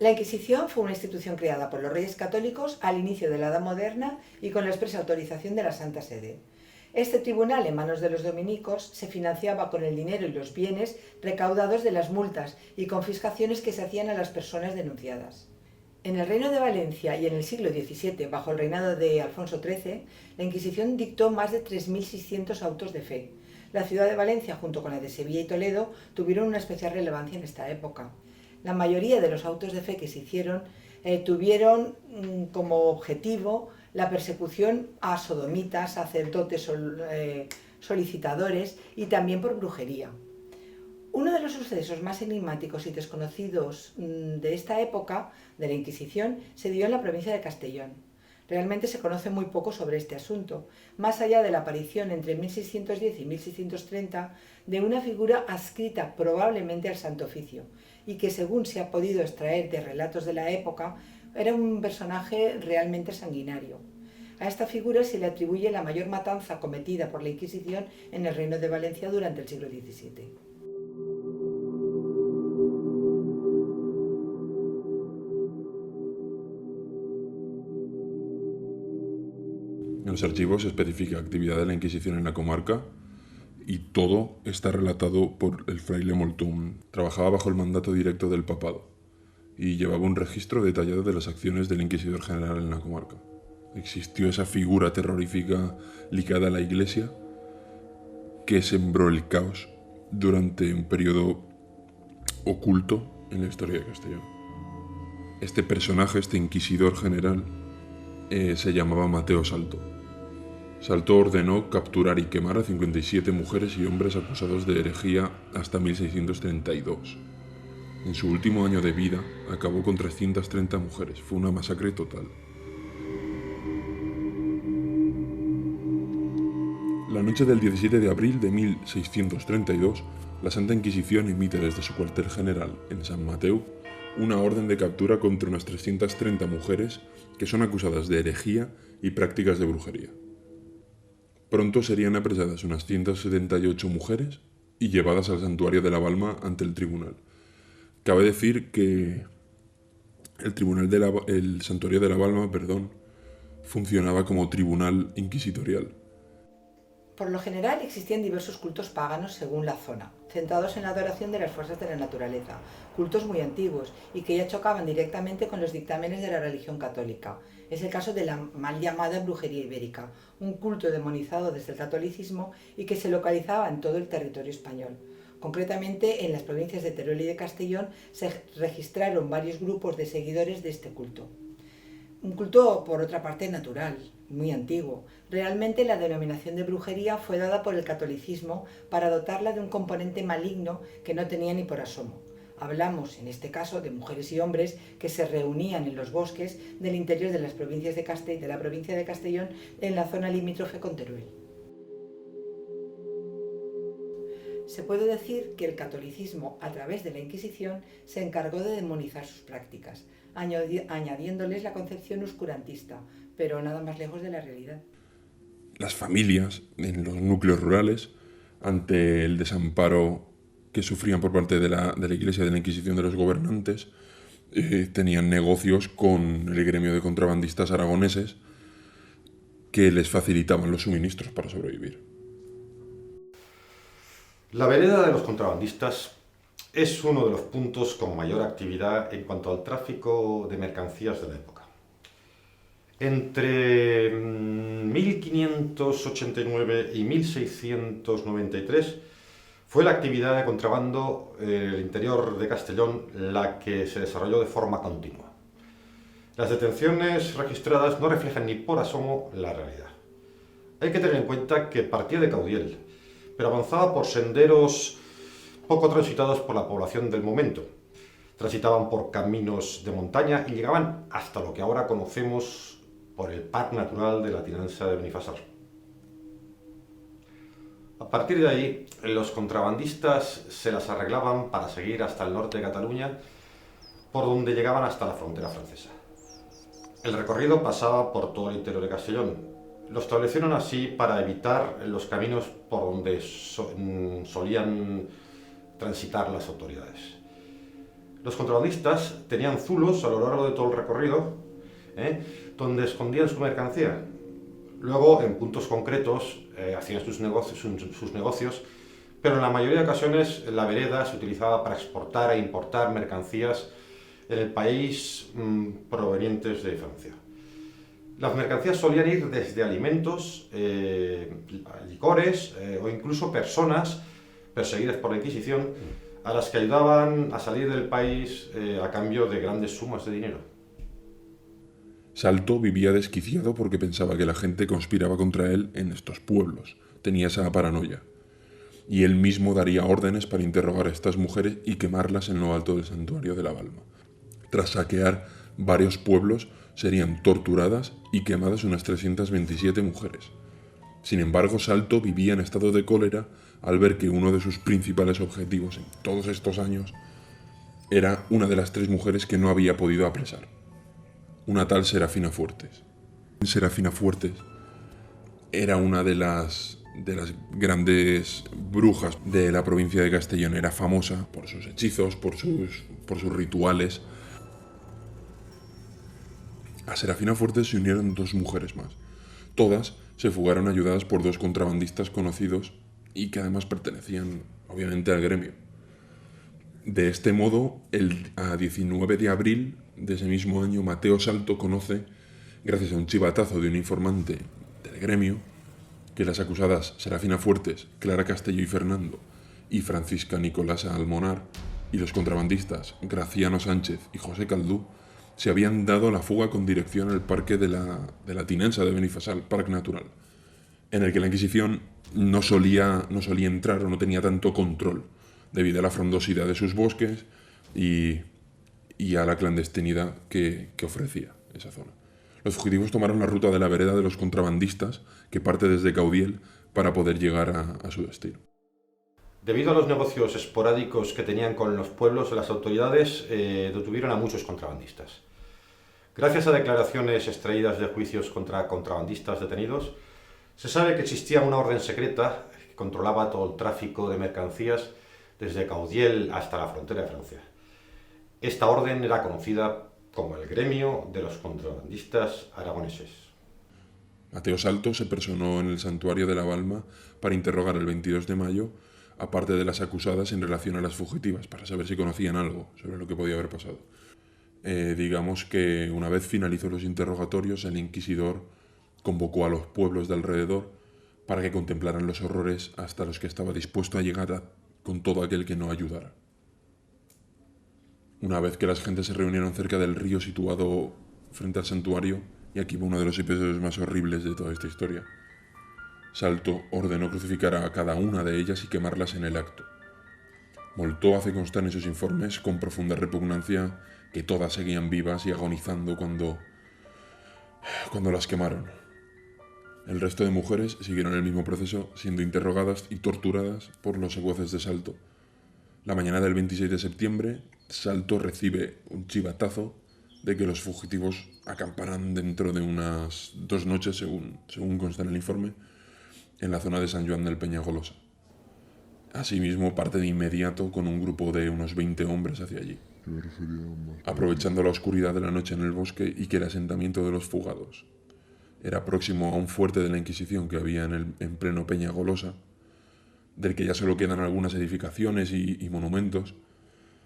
La Inquisición fue una institución creada por los Reyes Católicos al inicio de la Edad Moderna y con la expresa autorización de la Santa Sede. Este tribunal, en manos de los dominicos, se financiaba con el dinero y los bienes recaudados de las multas y confiscaciones que se hacían a las personas denunciadas. En el Reino de Valencia y en el siglo XVII, bajo el reinado de Alfonso XIII, la Inquisición dictó más de 3.600 autos de fe. La ciudad de Valencia, junto con la de Sevilla y Toledo, tuvieron una especial relevancia en esta época. La mayoría de los autos de fe que se hicieron tuvieron como objetivo la persecución a sodomitas, sacerdotes solicitadores y también por brujería. Uno de los sucesos más enigmáticos y desconocidos de esta época de la Inquisición se dio en la provincia de Castellón. Realmente se conoce muy poco sobre este asunto, más allá de la aparición entre 1610 y 1630 de una figura adscrita probablemente al Santo Oficio y que, según se ha podido extraer de relatos de la época, era un personaje realmente sanguinario. A esta figura se le atribuye la mayor matanza cometida por la Inquisición en el Reino de Valencia durante el siglo XVII. En los archivos se especifica actividad de la Inquisición en la comarca y todo está relatado por el fraile Moltún. Trabajaba bajo el mandato directo del papado y llevaba un registro detallado de las acciones del Inquisidor General en la comarca. Existió esa figura terrorífica ligada a la Iglesia que sembró el caos durante un periodo oculto en la historia de Castellón. Este personaje, este Inquisidor General, se llamaba Mateo Salto. Salto ordenó capturar y quemar a 57 mujeres y hombres acusados de herejía hasta 1632. En su último año de vida acabó con 330 mujeres. Fue una masacre total. La noche del 17 de abril de 1632, la Santa Inquisición emite desde su cuartel general en San Mateu una orden de captura contra unas 330 mujeres que son acusadas de herejía y prácticas de brujería. Pronto serían apresadas unas 178 mujeres y llevadas al santuario de la Balma ante el tribunal. Cabe decir que el santuario de la Balma, funcionaba como tribunal inquisitorial. Por lo general existían diversos cultos paganos según la zona, centrados en la adoración de las fuerzas de la naturaleza, cultos muy antiguos y que ya chocaban directamente con los dictámenes de la religión católica. Es el caso de la mal llamada brujería ibérica, un culto demonizado desde el catolicismo y que se localizaba en todo el territorio español. Concretamente, en las provincias de Teruel y de Castellón se registraron varios grupos de seguidores de este culto. Un culto, por otra parte, natural, muy antiguo. Realmente la denominación de brujería fue dada por el catolicismo para dotarla de un componente maligno que no tenía ni por asomo. Hablamos, en este caso, de mujeres y hombres que se reunían en los bosques del interior de las provincias de la provincia de Castellón en la zona limítrofe con Teruel. Se puede decir que el catolicismo, a través de la Inquisición, se encargó de demonizar sus prácticas, añadiéndoles la concepción oscurantista, pero nada más lejos de la realidad. Las familias en los núcleos rurales, ante el desamparo que sufrían por parte de la Iglesia, de la Inquisición, de los gobernantes, tenían negocios con el gremio de contrabandistas aragoneses que les facilitaban los suministros para sobrevivir. La vereda de los contrabandistas es uno de los puntos con mayor actividad en cuanto al tráfico de mercancías de la época. Entre 1589 y 1693 fue la actividad de contrabando en el interior de Castellón la que se desarrolló de forma continua. Las detenciones registradas no reflejan ni por asomo la realidad. Hay que tener en cuenta que partía de Caudiel, pero avanzaba por senderos poco transitados por la población del momento. Transitaban por caminos de montaña y llegaban hasta lo que ahora conocemos por el Parque Natural de la Tinança de Benifassar. A partir de ahí, los contrabandistas se las arreglaban para seguir hasta el norte de Cataluña, por donde llegaban hasta la frontera francesa. El recorrido pasaba por todo el interior de Castellón. Lo establecieron así para evitar los caminos por donde solían transitar las autoridades. Los contrabandistas tenían zulos a lo largo de todo el recorrido, donde escondían su mercancía. Luego, en puntos concretos, hacían sus negocios, pero en la mayoría de ocasiones la vereda se utilizaba para exportar e importar mercancías en el país provenientes de Francia. Las mercancías solían ir desde alimentos, licores o incluso personas perseguidas por la Inquisición, a las que ayudaban a salir del país a cambio de grandes sumas de dinero. Salto vivía desquiciado porque pensaba que la gente conspiraba contra él en estos pueblos. Tenía esa paranoia. Y él mismo daría órdenes para interrogar a estas mujeres y quemarlas en lo alto del santuario de la Balma. Tras saquear varios pueblos, serían torturadas y quemadas unas 327 mujeres. Sin embargo, Salto vivía en estado de cólera al ver que uno de sus principales objetivos en todos estos años era una de las 3 mujeres que no había podido apresar. Una tal Serafina Fuertes. Serafina Fuertes era una de las grandes brujas de la provincia de Castellón. Era famosa por sus hechizos, por sus rituales. A Serafina Fuertes se unieron 2 mujeres más. Todas se fugaron ayudadas por 2 contrabandistas conocidos y que además pertenecían, obviamente, al gremio. De este modo, a 19 de abril de ese mismo año, Mateo Salto conoce, gracias a un chivatazo de un informante del gremio, que las acusadas Serafina Fuertes, Clara Castelló y Fernando, y Francisca Nicolasa Almonar, y los contrabandistas Graciano Sánchez y José Caldú, se habían dado la fuga con dirección al parque de la Tinensa de Benifasal, Parque Natural, en el que la Inquisición no solía entrar o no tenía tanto control, debido a la frondosidad de sus bosques y a la clandestinidad que ofrecía esa zona. Los fugitivos tomaron la ruta de la vereda de los contrabandistas, que parte desde Caudiel, para poder llegar a su destino. Debido a los negocios esporádicos que tenían con los pueblos, las autoridades detuvieron a muchos contrabandistas. Gracias a declaraciones extraídas de juicios contra contrabandistas detenidos, se sabe que existía una orden secreta que controlaba todo el tráfico de mercancías desde Caudiel hasta la frontera de Francia. Esta orden era conocida como el gremio de los contrabandistas aragoneses. Mateo Salto se personó en el santuario de la Balma para interrogar el 22 de mayo a parte de las acusadas en relación a las fugitivas, para saber si conocían algo sobre lo que podía haber pasado. Digamos que una vez finalizó los interrogatorios, el inquisidor convocó a los pueblos de alrededor para que contemplaran los horrores hasta los que estaba dispuesto a llegar con todo aquel que no ayudara. Una vez que las gentes se reunieron cerca del río situado frente al santuario, y aquí va uno de los episodios más horribles de toda esta historia, Salto ordenó crucificar a cada una de ellas y quemarlas en el acto. Moltó hace constar en sus informes con profunda repugnancia que todas seguían vivas y agonizando cuando las quemaron. El resto de mujeres siguieron el mismo proceso, siendo interrogadas y torturadas por los secuaces de Salto. La mañana del 26 de septiembre, Salto recibe un chivatazo de que los fugitivos acamparán dentro de unas 2 noches, según consta en el informe, en la zona de San Joan del Peñagolosa. Asimismo, parte de inmediato con un grupo de unos 20 hombres hacia allí, aprovechando la oscuridad de la noche en el bosque y que el asentamiento de los fugados era próximo a un fuerte de la Inquisición que había en pleno Peñagolosa, del que ya solo quedan algunas edificaciones y monumentos.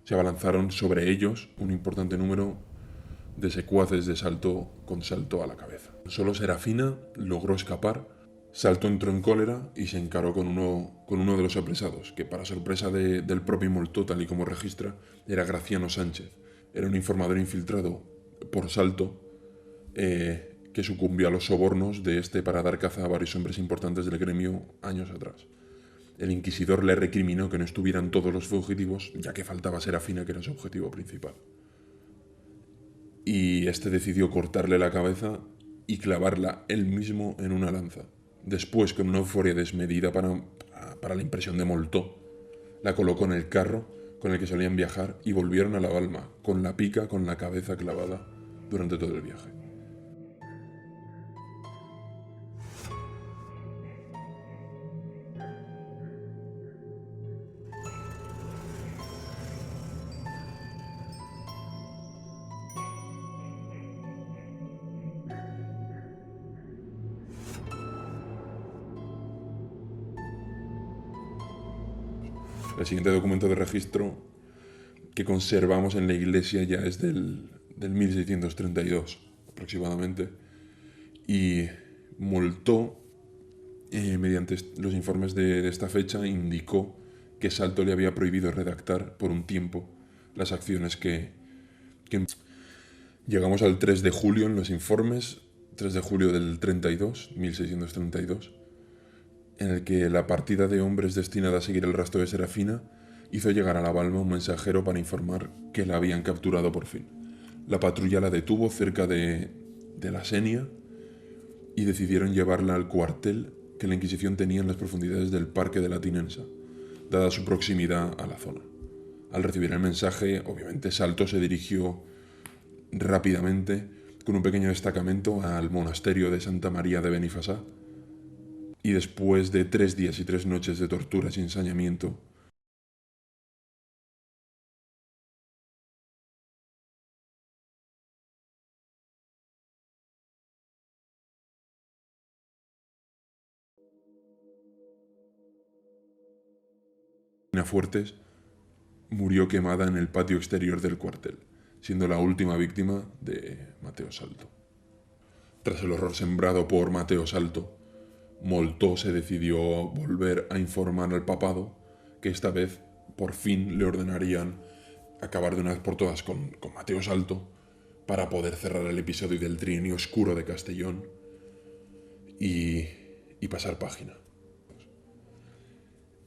Se abalanzaron sobre ellos un importante número de secuaces de Salto con Salto a la cabeza. Solo Serafina logró escapar. Salto entró en cólera y se encaró con uno de los apresados, que para sorpresa del propio Moltó, tal y como registra, era Graciano Sánchez. Era un informador infiltrado por Salto que sucumbió a los sobornos de este para dar caza a varios hombres importantes del gremio años atrás. El inquisidor le recriminó que no estuvieran todos los fugitivos, ya que faltaba Serafina, que era su objetivo principal. Y este decidió cortarle la cabeza y clavarla él mismo en una lanza. Después, con una euforia desmedida para la impresión de Moltó, la colocó en el carro con el que solían viajar y volvieron a la Balma, con la pica con la cabeza clavada durante todo el viaje. El siguiente documento de registro que conservamos en la iglesia ya es del 1632 aproximadamente, y Moltó, mediante los informes de esta fecha, indicó que Salto le había prohibido redactar por un tiempo las acciones que... Llegamos al 3 de julio en los informes, 3 de julio del 1632, en el que la partida de hombres destinada a seguir el rastro de Serafina hizo llegar a La Balma un mensajero para informar que la habían capturado por fin. La patrulla la detuvo cerca de la Senia y decidieron llevarla al cuartel que la Inquisición tenía en las profundidades del Parque de la Tinensa, dada su proximidad a la zona. Al recibir el mensaje, obviamente Salto se dirigió rápidamente con un pequeño destacamento al monasterio de Santa María de Benifasá, y después de 3 días y 3 noches de torturas y ensañamiento, Fuertes murió quemada en el patio exterior del cuartel, siendo la última víctima de Mateo Salto. Tras el horror sembrado por Mateo Salto, Moltó se decidió volver a informar al papado que esta vez por fin le ordenarían acabar de una vez por todas con Mateo Salto para poder cerrar el episodio del trienio oscuro de Castellón y pasar página.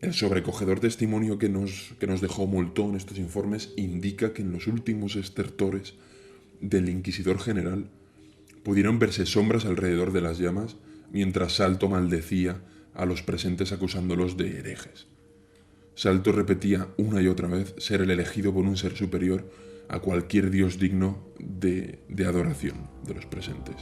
El sobrecogedor testimonio que nos dejó Moltó en estos informes indica que en los últimos estertores del inquisidor general pudieron verse sombras alrededor de las llamas mientras Salto maldecía a los presentes acusándolos de herejes. Salto repetía una y otra vez ser el elegido por un ser superior a cualquier dios digno de adoración de los presentes.